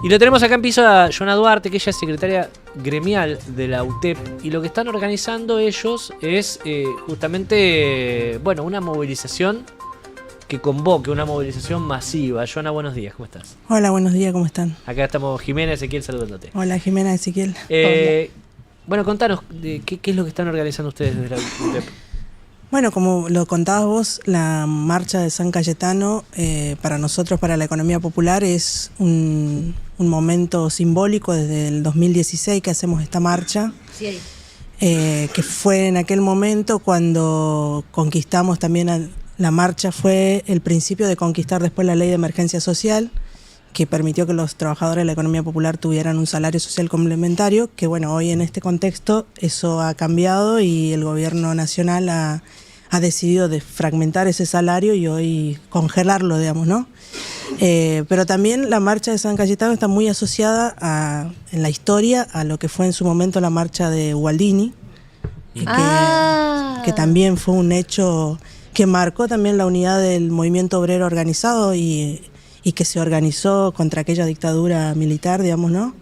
Y lo tenemos acá en piso a Joana Duarte, que ella es secretaria gremial de la UTEP. Y lo que están organizando ellos es justamente, bueno, una movilización que convoque, una movilización masiva. Joana, buenos días, ¿cómo estás? Hola, buenos días, ¿cómo están? Acá estamos Jimena, Ezequiel, saludándote. Hola, Jimena, Ezequiel. Bueno, contanos, ¿qué es lo que están organizando ustedes desde la UTEP? Bueno, como lo contabas vos, la marcha de San Cayetano para nosotros, para la economía popular, es un momento simbólico desde el 2016 que hacemos esta marcha, Sí. Que fue en aquel momento cuando conquistamos también, la marcha fue el principio de conquistar después la ley de emergencia social, que permitió que los trabajadores de la economía popular tuvieran un salario social complementario, que bueno, hoy en este contexto eso ha cambiado y el gobierno nacional ha decidido fragmentar ese salario y hoy congelarlo, digamos, ¿no? Pero también la marcha de San Cayetano está muy asociada en la historia a lo que fue en su momento la marcha de Ubaldini, que también fue un hecho que marcó también la unidad del movimiento obrero organizado y que se organizó contra aquella dictadura militar, digamos, ¿no?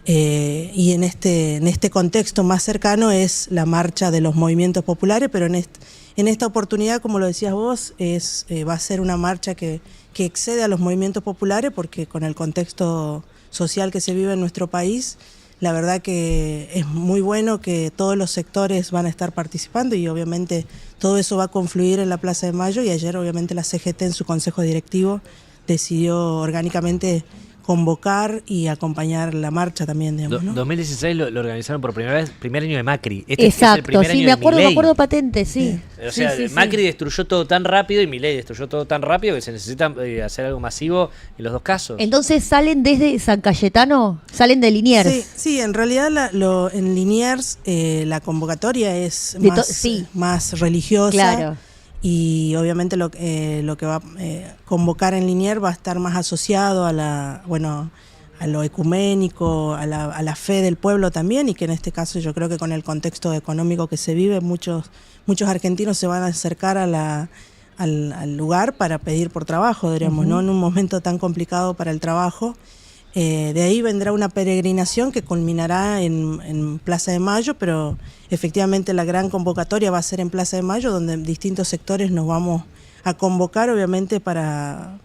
Y en este contexto más cercano es la marcha de los movimientos populares, pero en esta oportunidad, como lo decías vos, va a ser una marcha que excede a los movimientos populares, porque con el contexto social que se vive en nuestro país, la verdad que es muy bueno que todos los sectores van a estar participando y obviamente todo eso va a confluir en la Plaza de Mayo, y ayer obviamente la CGT en su consejo directivo decidió orgánicamente convocar y acompañar la marcha también, digamos, ¿no? 2016 lo organizaron por primera vez, primer año de Macri. Exacto, es el primer año me de acuerdo Milei. patente, sí. O sea, Macri destruyó todo tan rápido y Milei destruyó todo tan rápido que se necesita hacer algo masivo en los dos casos. Entonces salen desde San Cayetano, salen de Liniers. Sí, en realidad en Liniers la convocatoria es más religiosa. Claro. Y obviamente lo que va a convocar en Liniers va a estar más asociado a lo ecuménico, a la fe del pueblo también, y que en este caso yo creo que con el contexto económico que se vive, muchos argentinos se van a acercar al lugar para pedir por trabajo, diríamos, ¿no? En un momento tan complicado para el trabajo. De ahí vendrá una peregrinación que culminará en Plaza de Mayo, pero efectivamente la gran convocatoria va a ser en Plaza de Mayo, donde distintos sectores nos vamos a convocar, obviamente, para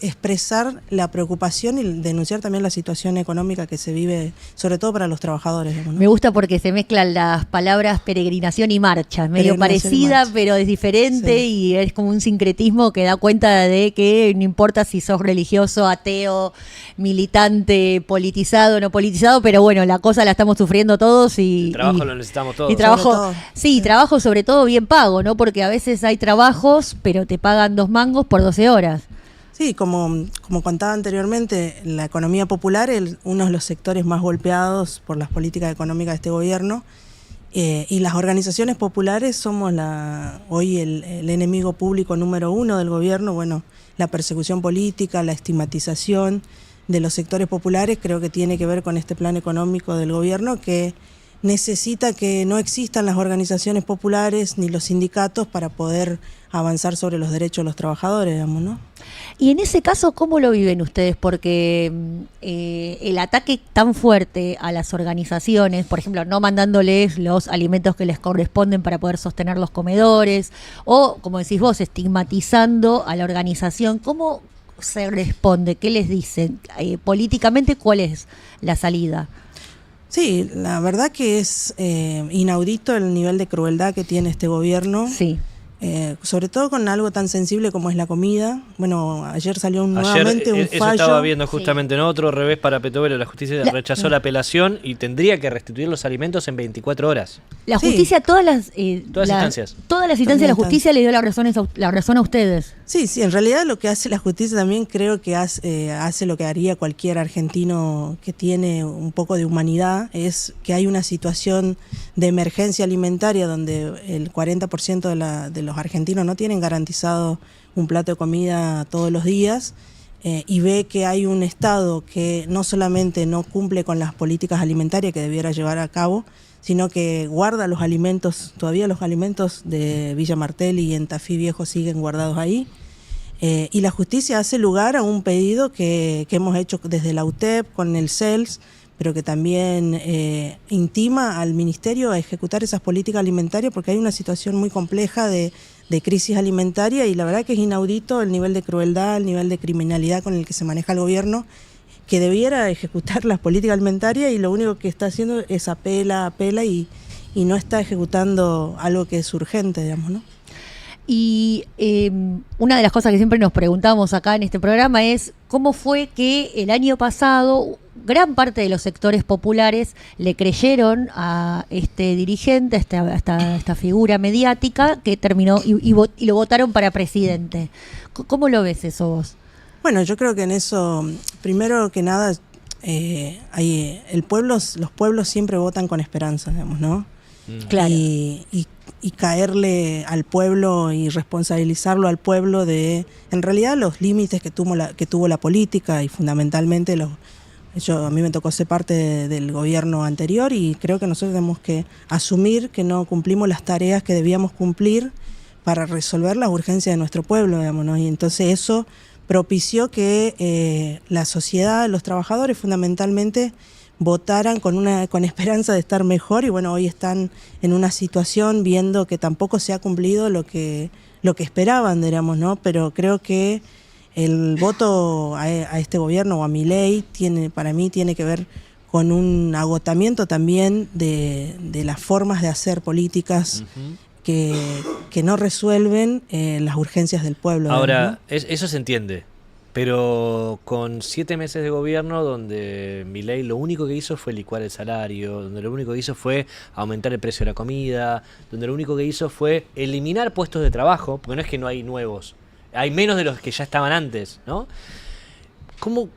expresar la preocupación y denunciar también la situación económica que se vive, sobre todo para los trabajadores, ¿no? Me gusta porque se mezclan las palabras peregrinación y marcha, medio parecida, pero es diferente, sí. Y es como un sincretismo que da cuenta de que no importa si sos religioso, ateo, militante, politizado, no politizado, pero bueno, la cosa la estamos sufriendo todos y el trabajo lo necesitamos todos. Y trabajo, sí, trabajo sobre todo bien pago, ¿no? Porque a veces hay trabajos, pero te pagan 2 mangos por 12 horas. Sí, como contaba anteriormente, la economía popular es uno de los sectores más golpeados por las políticas económicas de este gobierno, y las organizaciones populares somos hoy el enemigo público número 1 del gobierno. Bueno, la persecución política, la estigmatización de los sectores populares creo que tiene que ver con este plan económico del gobierno, que necesita que no existan las organizaciones populares ni los sindicatos para poder avanzar sobre los derechos de los trabajadores, digamos, ¿no? Y en ese caso, ¿cómo lo viven ustedes? Porque el ataque tan fuerte a las organizaciones, por ejemplo, no mandándoles los alimentos que les corresponden para poder sostener los comedores, o, como decís vos, estigmatizando a la organización, ¿cómo se responde? ¿Qué les dicen? Políticamente, ¿cuál es la salida? Sí, la verdad que es inaudito el nivel de crueldad que tiene este gobierno. Sí. Sobre todo con algo tan sensible como es la comida. Bueno, ayer salió nuevamente un fallo. Eso estaba viendo justamente, ¿no? Otro revés para Petovero. La justicia rechazó la apelación y tendría que restituir los alimentos en 24 horas. La justicia, todas las instancias. Todas las instancias de la justicia le dio la razón a ustedes. Sí, en realidad lo que hace la justicia también creo que hace lo que haría cualquier argentino que tiene un poco de humanidad, es que hay una situación de emergencia alimentaria donde el 40% de los argentinos no tienen garantizado un plato de comida todos los días, y ve que hay un Estado que no solamente no cumple con las políticas alimentarias que debiera llevar a cabo, sino que guarda los alimentos, todavía los alimentos de Villa Martelli y en Tafí Viejo siguen guardados ahí. Y la justicia hace lugar a un pedido que hemos hecho desde la UTEP con el CELS, pero que también intima al Ministerio a ejecutar esas políticas alimentarias, porque hay una situación muy compleja de crisis alimentaria, y la verdad que es inaudito el nivel de crueldad, el nivel de criminalidad con el que se maneja el gobierno, que debiera ejecutar las políticas alimentarias, y lo único que está haciendo es apela y no está ejecutando algo que es urgente, digamos, ¿no? Y una de las cosas que siempre nos preguntamos acá en este programa es cómo fue que el año pasado gran parte de los sectores populares le creyeron a este dirigente, a esta figura mediática que terminó y lo votaron para presidente. ¿Cómo lo ves eso vos? Bueno, yo creo que en eso, primero que nada, los pueblos siempre votan con esperanza, digamos, ¿no? Claro. Y caerle al pueblo y responsabilizarlo al pueblo de, en realidad, los límites que tuvo la política, y fundamentalmente a mí me tocó ser parte del gobierno anterior, y creo que nosotros tenemos que asumir que no cumplimos las tareas que debíamos cumplir para resolver las urgencias de nuestro pueblo, digamos, ¿no? Y entonces eso propició que la sociedad, los trabajadores fundamentalmente, votaran con esperanza de estar mejor, y bueno, hoy están en una situación viendo que tampoco se ha cumplido lo que esperaban, digamos, ¿no? Pero creo que el voto a este gobierno o a Milei para mí tiene que ver con un agotamiento también de las formas de hacer políticas que no resuelven las urgencias del pueblo. Ahora, ¿no? eso se entiende, pero con 7 meses de gobierno donde Milei lo único que hizo fue licuar el salario, donde lo único que hizo fue aumentar el precio de la comida, donde lo único que hizo fue eliminar puestos de trabajo, porque no es que no hay nuevos, hay menos de los que ya estaban antes, ¿no? ¿Cómo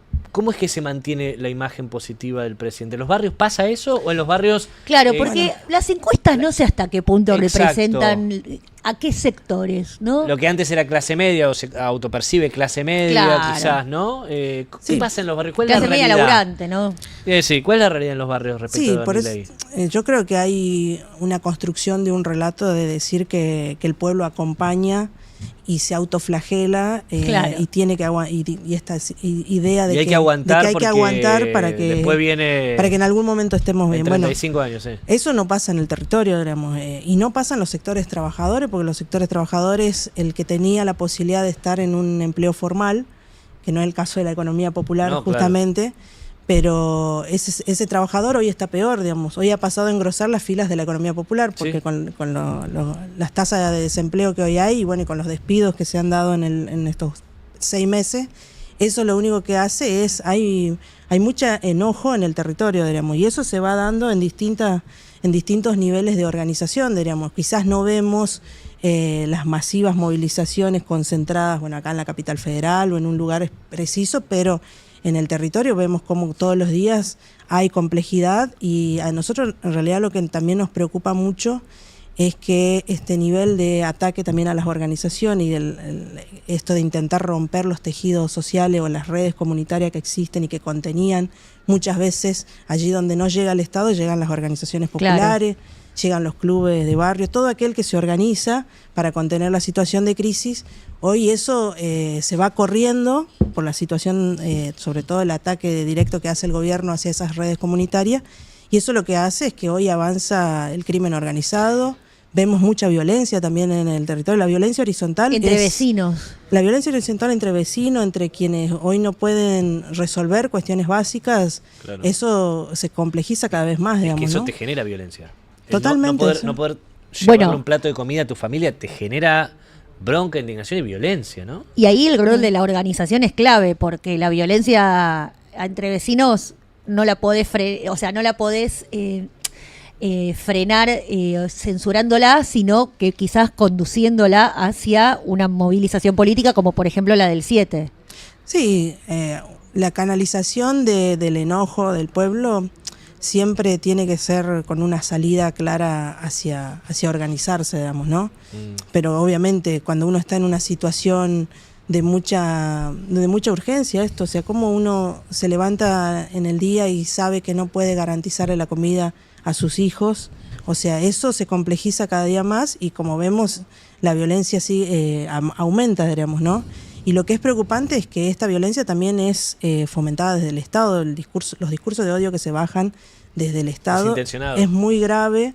es que se mantiene la imagen positiva del presidente? ¿En los barrios pasa eso o en los barrios...? Claro, porque las encuestas no sé hasta qué punto Exacto. representan a qué sectores, ¿no? Lo que antes era clase media o se autopercibe clase media, Claro. quizás, ¿no? ¿Qué pasa en los barrios? ¿Cuál es Clase la media realidad? laburante, ¿no? Sí, ¿cuál es la realidad en los barrios respecto Sí, a por eso Milei? yo creo que hay una construcción de un relato de decir que el pueblo acompaña y se autoflagela, Claro. y tiene que y esta idea de Y hay que, que aguantar, de que hay que porque aguantar para que después viene en algún momento estemos bien. en 35 años, sí. Eso no pasa en el territorio, digamos, y no pasa en los sectores trabajadores, porque los sectores trabajadores, el que tenía la posibilidad de estar en un empleo formal, que no es el caso de la economía popular, No, justamente, pero ese trabajador hoy está peor, digamos. Hoy ha pasado a engrosar las filas de la economía popular, porque Sí. con las tasas de desempleo que hoy hay, y bueno, y con los despidos que se han dado en estos 6 meses, eso lo único que hace es, hay mucha enojo en el territorio, digamos, y eso se va dando en distintos niveles de organización, diríamos. Quizás no vemos las masivas movilizaciones concentradas, bueno, acá en la capital federal o en un lugar preciso, pero en el territorio vemos como todos los días hay complejidad, y a nosotros en realidad lo que también nos preocupa mucho es que este nivel de ataque también a las organizaciones y esto de intentar romper los tejidos sociales o las redes comunitarias que existen y que contenían muchas veces allí donde no llega el Estado, llegan las organizaciones populares, llegan los clubes de barrio, todo aquel que se organiza para contener la situación de crisis. Hoy eso se va corriendo por la situación, sobre todo el ataque directo que hace el gobierno hacia esas redes comunitarias, y eso lo que hace es que hoy avanza el crimen organizado. Vemos mucha violencia también en el territorio, la violencia horizontal. Entre vecinos. La violencia horizontal entre vecinos, entre quienes hoy no pueden resolver cuestiones básicas, Claro. eso se complejiza cada vez más, digamos, Es que eso ¿no? te genera violencia. El Totalmente, No sí. poder llevar Bueno. un plato de comida a tu familia te genera bronca, indignación y violencia, ¿no? Y ahí el rol de la organización es clave, porque la violencia entre vecinos no la podés frenar censurándola, sino que quizás conduciéndola hacia una movilización política como por ejemplo la del 7. Sí, la canalización del enojo del pueblo siempre tiene que ser con una salida clara hacia organizarse, digamos, ¿no? Pero obviamente cuando uno está en una situación de mucha urgencia, o sea, como uno se levanta en el día y sabe que no puede garantizarle la comida a sus hijos, o sea, eso se complejiza cada día más, y como vemos, la violencia sí aumenta, diríamos, ¿no? Y lo que es preocupante es que esta violencia también es fomentada desde el Estado. Los discursos de odio que se bajan desde el Estado es muy grave.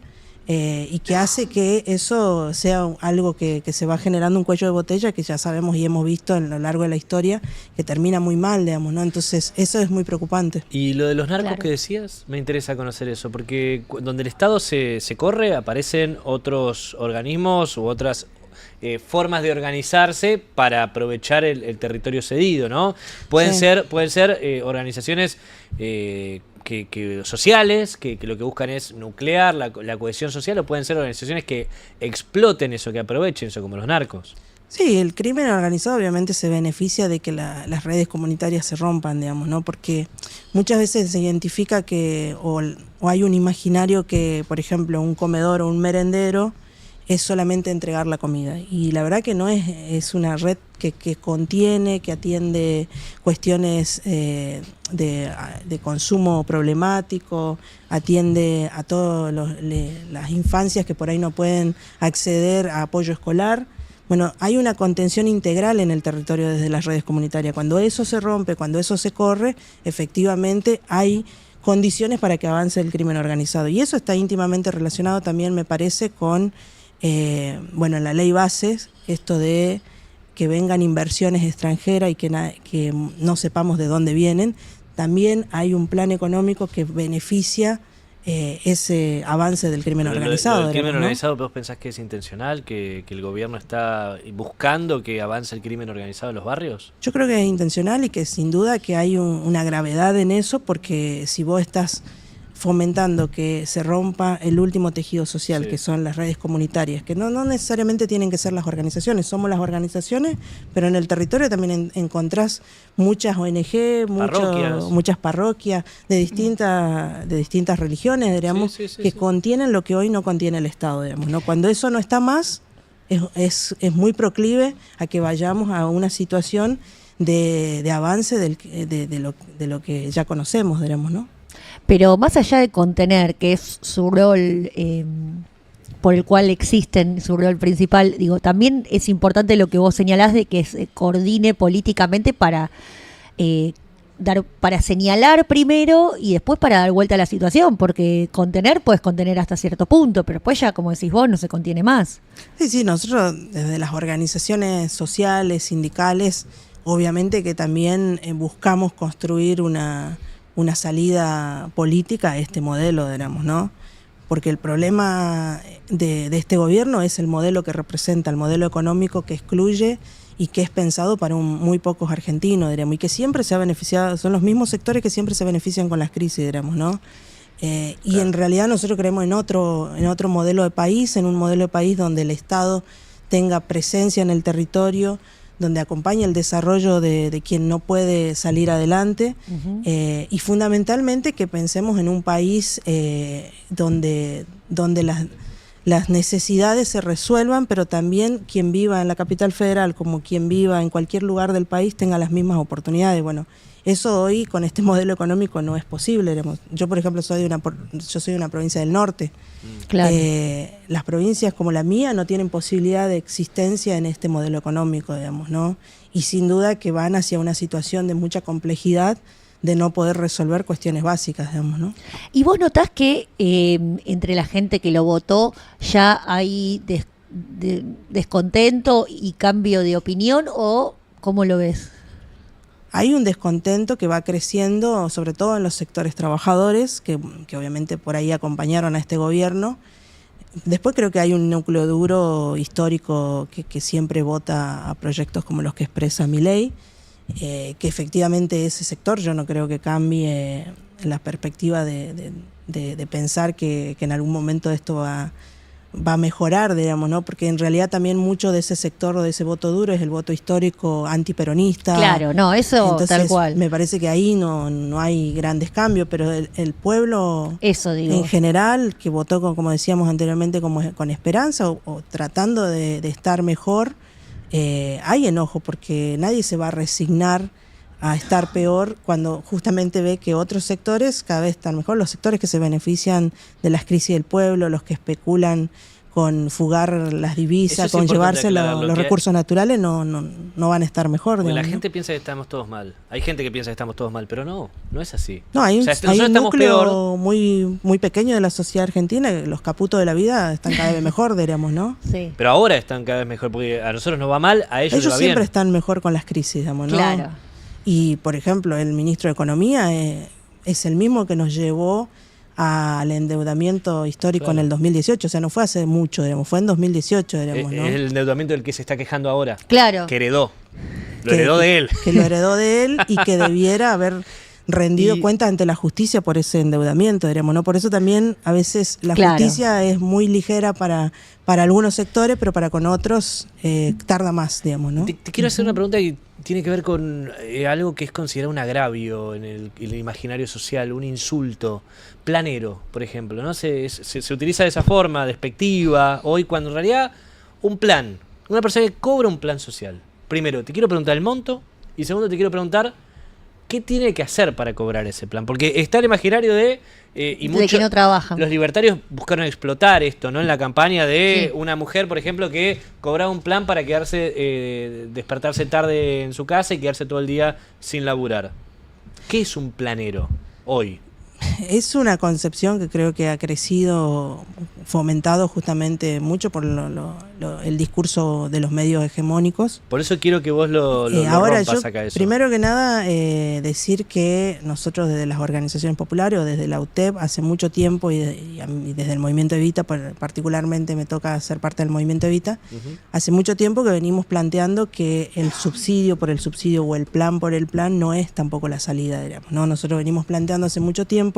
Y que hace que eso sea algo que se va generando un cuello de botella que ya sabemos y hemos visto a lo largo de la historia que termina muy mal, digamos, ¿no? Entonces eso es muy preocupante. Y lo de los narcos que decías, me interesa conocer eso, porque donde el Estado se corre aparecen otros organismos u otras formas de organizarse para aprovechar el territorio cedido, ¿no? Pueden ser organizaciones sociales, que lo que buscan es nuclear la cohesión social, o pueden ser organizaciones que exploten eso, que aprovechen eso, como los narcos. Sí, el crimen organizado obviamente se beneficia de que las redes comunitarias se rompan, digamos, ¿no? Porque muchas veces se identifica que, o hay un imaginario que, por ejemplo, un comedor o un merendero es solamente entregar la comida. Y la verdad que no es una red que contiene, que atiende cuestiones de consumo problemático, atiende a todas las infancias que por ahí no pueden acceder a apoyo escolar. Bueno, hay una contención integral en el territorio desde las redes comunitarias. Cuando eso se rompe, cuando eso se corre, efectivamente hay condiciones para que avance el crimen organizado. Y eso está íntimamente relacionado también, me parece, con en la ley bases, esto de que vengan inversiones extranjeras y que no sepamos de dónde vienen. También hay un plan económico que beneficia ese avance del crimen organizado. ¿El crimen organizado vos pensás que es intencional, que el gobierno está buscando que avance el crimen organizado en los barrios? Yo creo que es intencional y que sin duda que hay una gravedad en eso, porque si vos estás fomentando que se rompa el último tejido social, que son las redes comunitarias, que no necesariamente tienen que ser las organizaciones, somos las organizaciones, pero en el territorio también encontrás muchas ONG, muchas parroquias de distintas religiones, digamos, que contienen lo que hoy no contiene el Estado, digamos, ¿no? Cuando eso no está más, es muy proclive a que vayamos a una situación de avance de lo que ya conocemos, digamos, ¿no? Pero más allá de contener, que es su rol por el cual existen, su rol principal, digo, también es importante lo que vos señalás de que se coordine políticamente para señalar primero y después para dar vuelta a la situación, porque contener puedes contener hasta cierto punto, pero después ya, como decís vos, no se contiene más. Sí, nosotros desde las organizaciones sociales, sindicales, obviamente que también buscamos construir una salida política a este modelo, digamos, ¿no? Porque el problema de este gobierno es el modelo que representa, el modelo económico que excluye y que es pensado para muy pocos argentinos, digamos, y que siempre se ha beneficiado, son los mismos sectores que siempre se benefician con las crisis, digamos, ¿no? Y en realidad nosotros creemos en otro modelo de país, en un modelo de país donde el Estado tenga presencia en el territorio, donde acompaña el desarrollo de quien no puede salir adelante, y fundamentalmente que pensemos en un país donde las necesidades se resuelvan, pero también quien viva en la capital federal como quien viva en cualquier lugar del país tenga las mismas oportunidades. Bueno, eso hoy con este modelo económico no es posible. Yo, por ejemplo, soy de una provincia del norte. Claro. Las provincias como la mía no tienen posibilidad de existencia en este modelo económico, digamos, ¿no? Y sin duda que van hacia una situación de mucha complejidad de no poder resolver cuestiones básicas, digamos, ¿no? ¿Y vos notás que entre la gente que lo votó ya hay descontento y cambio de opinión, o cómo lo ves? Hay un descontento que va creciendo, sobre todo en los sectores trabajadores, que obviamente por ahí acompañaron a este gobierno. Después creo que hay un núcleo duro histórico que siempre vota a proyectos como los que expresa Milei, que efectivamente ese sector yo no creo que cambie la perspectiva de pensar que en algún momento esto va a mejorar, digamos, ¿no? Porque en realidad también mucho de ese sector o de ese voto duro es el voto histórico antiperonista. Claro, no, eso entonces, tal cual. Me parece que ahí no hay grandes cambios, pero el pueblo eso digo. En general, que votó, como decíamos anteriormente, con esperanza o tratando de estar mejor, hay enojo porque nadie se va a resignar a estar peor cuando justamente ve que otros sectores cada vez están mejor, los sectores que se benefician de las crisis del pueblo, los que especulan con fugar las Eso divisas, es con importante llevarse aclararlo, los que- recursos naturales, no van a estar mejor. Porque la digamos, ¿no? gente piensa que estamos todos mal. Hay gente que piensa que estamos todos mal, pero no es así. No, hay O un, sea, hay nosotros un estamos núcleo peor. muy pequeño de la sociedad argentina, los caputos de la vida están cada vez mejor, diríamos, ¿no? Sí. Pero ahora están cada vez mejor, porque a nosotros nos va mal, a ellos les Ellos va siempre bien. están mejor con las crisis, digamos, ¿no? Claro. Y, por ejemplo, el ministro de Economía es el mismo que nos llevó al endeudamiento histórico Claro. en el 2018, o sea, no fue hace mucho, digamos, fue en 2018, digamos, ¿no? Es el endeudamiento del que se está quejando ahora. Claro. Que heredó. Lo Que- heredó de él. Que lo heredó de él y que debiera haber rendido Y- cuenta ante la justicia por ese endeudamiento, diríamos, ¿no? Por eso también a veces la Claro. justicia es muy ligera para algunos sectores, pero para con otros tarda más, digamos, ¿no? Te quiero hacer una pregunta que tiene que ver con algo que es considerado un agravio en el imaginario social, un insulto. Planero, por ejemplo, ¿no? Se utiliza de esa forma, despectiva, hoy, cuando en realidad un plan, una persona que cobra un plan social. Primero, te quiero preguntar el monto, y segundo, te quiero preguntar qué tiene que hacer para cobrar ese plan. Porque está el imaginario de... y De que no trabajan. Los libertarios buscaron explotar esto, ¿no? En la campaña de Sí. una mujer, por ejemplo, que cobraba un plan para quedarse, despertarse tarde en su casa y quedarse todo el día sin laburar. ¿Qué es un planero hoy? Es una concepción que creo que ha crecido, fomentado justamente mucho por el discurso de los medios hegemónicos. Por eso quiero que vos lo Ahora rompas yo, acá eso. primero que nada, decir que nosotros desde las organizaciones populares o desde la UTEP hace mucho tiempo y desde el movimiento Evita, particularmente me toca ser parte del movimiento Evita, Ujú. hace mucho tiempo que venimos planteando que el subsidio por el subsidio o el plan por el plan no es tampoco la salida, digamos, ¿no? Nosotros venimos planteando hace mucho tiempo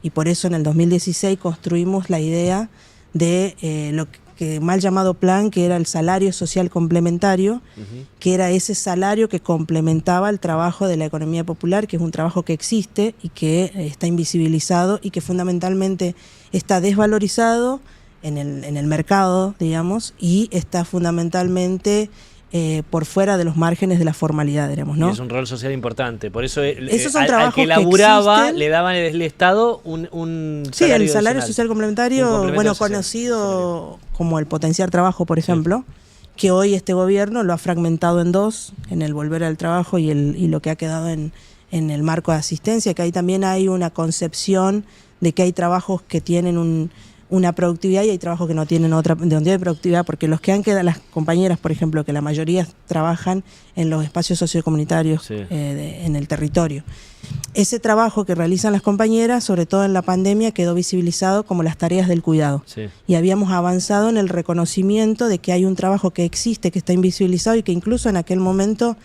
y por eso en el 2016 construimos la idea de lo que mal llamado plan, que era el salario social complementario, Ujú. que era ese salario que complementaba el trabajo de la economía popular, que es un trabajo que existe y que está invisibilizado y que fundamentalmente está desvalorizado en el mercado, digamos, y está fundamentalmente por fuera de los márgenes de la formalidad, digamos, ¿no? Y es un rol social importante. Por eso Esos son al trabajos que que laburaba existen. le daban el Estado un Sí, el salario adicional. social complementario, Un complemento bueno, social. conocido como el potenciar trabajo, por ejemplo, que hoy este gobierno lo ha fragmentado en dos, en el volver al trabajo y lo que ha quedado en el marco de asistencia, que ahí también hay una concepción de que hay trabajos que tienen una productividad y hay trabajos que no tienen otra, de donde hay productividad, porque los que han quedado, las compañeras, por ejemplo, que la mayoría trabajan en los espacios sociocomunitarios Sí. en el territorio. Ese trabajo que realizan las compañeras, sobre todo en la pandemia, quedó visibilizado como las tareas del cuidado. Sí. Y habíamos avanzado en el reconocimiento de que hay un trabajo que existe, que está invisibilizado y que incluso en aquel momento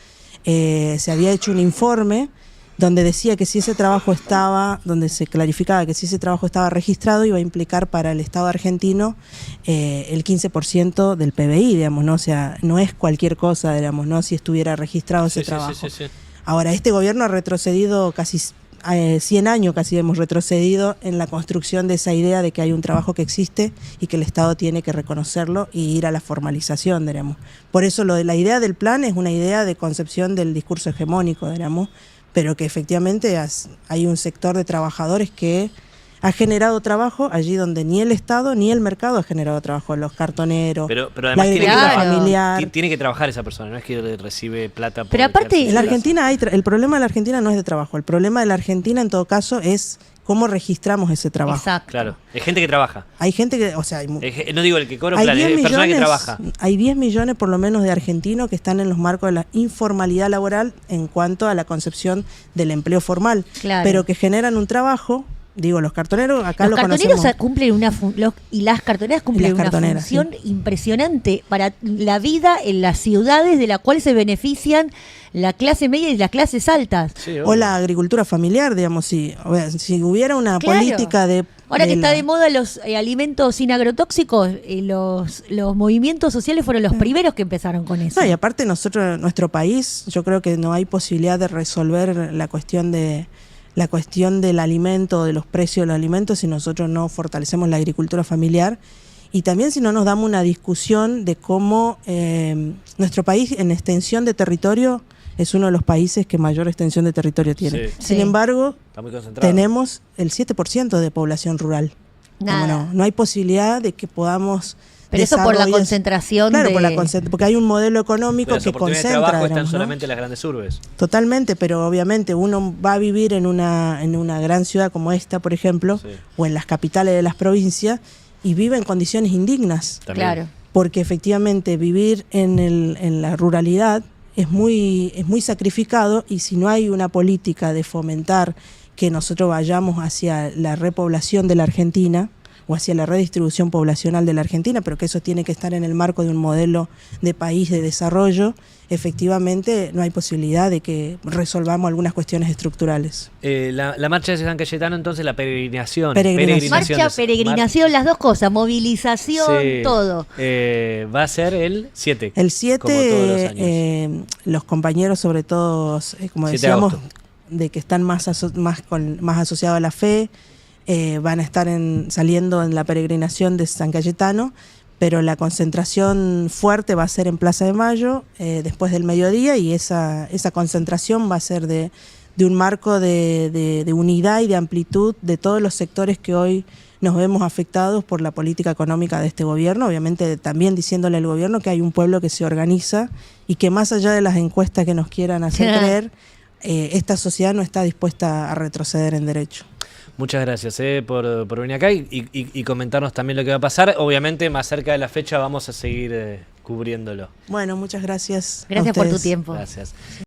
se había hecho un informe donde decía que si ese trabajo estaba, donde se clarificaba que si ese trabajo estaba registrado iba a implicar para el Estado argentino el 15% del PBI, digamos, ¿no? O sea, no es cualquier cosa, digamos, ¿no? Si estuviera registrado ese Sí, sí, trabajo. sí, sí, sí. Ahora, este gobierno ha retrocedido casi 100 años, casi hemos retrocedido en la construcción de esa idea de que hay un trabajo que existe y que el Estado tiene que reconocerlo y ir a la formalización, digamos. Por eso la idea del plan es una idea de concepción del discurso hegemónico, digamos, pero que efectivamente hay un sector de trabajadores que ha generado trabajo allí donde ni el Estado ni el mercado ha generado trabajo, los cartoneros, Pero la además tiene que, agricultura Claro. familiar. tiene que trabajar esa persona, no es que recibe plata por Pero aparte, quedarse En la casa. Argentina el problema de la Argentina no es de trabajo, el problema de la Argentina en todo caso es cómo registramos ese trabajo. Exacto. Claro, es gente que trabaja. Hay gente que, o sea, No digo el que cobra un hay plan, 10 es persona que millones, trabaja. hay 10 millones por lo menos de argentinos que están en los marcos de la informalidad laboral en cuanto a la concepción del empleo formal, Claro. pero que generan un trabajo, digo, los cartoneros acá Los lo cartoneros conocemos. cumplen y las cartoneras cumplen las cartoneras, una función impresionante para la vida en las ciudades de la cual se benefician la clase media y las clases altas. Sí, obvio. O la agricultura familiar, digamos, si hubiera una Claro. política de... Ahora que está la- de moda los alimentos sin agrotóxicos, los movimientos sociales fueron los primeros que empezaron con eso. No, y aparte nuestro país, yo creo que no hay posibilidad de resolver la cuestión del alimento, de los precios de los alimentos, si nosotros no fortalecemos la agricultura familiar y también si no nos damos una discusión de cómo nuestro país en extensión de territorio es uno de los países que mayor extensión de territorio tiene. Sí. Sin Sí. embargo, Está muy concentrado. tenemos el 7% de población rural. Nada. No hay posibilidad de que podamos Pero eso por la desarrolles. concentración Claro, de... porque hay un modelo económico Pero las que oportunidades de concentra. trabajo están digamos, ¿no? solamente en las grandes urbes. Totalmente, pero obviamente uno va a vivir en una gran ciudad como esta, por ejemplo, Sí. o en las capitales de las provincias, y vive en condiciones indignas. También. Claro. Porque efectivamente vivir en la ruralidad es muy sacrificado, y si no hay una política de fomentar que nosotros vayamos hacia la repoblación de la Argentina o hacia la redistribución poblacional de la Argentina, pero que eso tiene que estar en el marco de un modelo de país de desarrollo, efectivamente no hay posibilidad de que resolvamos algunas cuestiones estructurales. La marcha de San Cayetano, entonces la peregrinación. Marcha, peregrinación, las dos cosas, movilización, Sí. todo. Va a ser el 7. El 7, como todos los años. los compañeros, sobre todo, como 7 de decíamos, agosto. de que están más asociados a la fe, van a estar saliendo en la peregrinación de San Cayetano, pero la concentración fuerte va a ser en Plaza de Mayo, después del mediodía, y esa concentración va a ser de un marco de unidad y de amplitud de todos los sectores que hoy nos vemos afectados por la política económica de este gobierno, obviamente también diciéndole al gobierno que hay un pueblo que se organiza y que más allá de las encuestas que nos quieran hacer creer, esta sociedad no está dispuesta a retroceder en derecho. Muchas gracias por venir acá y comentarnos también lo que va a pasar. Obviamente, más cerca de la fecha vamos a seguir cubriéndolo. Bueno, muchas gracias. Gracias a por tu ustedes. tiempo. Gracias.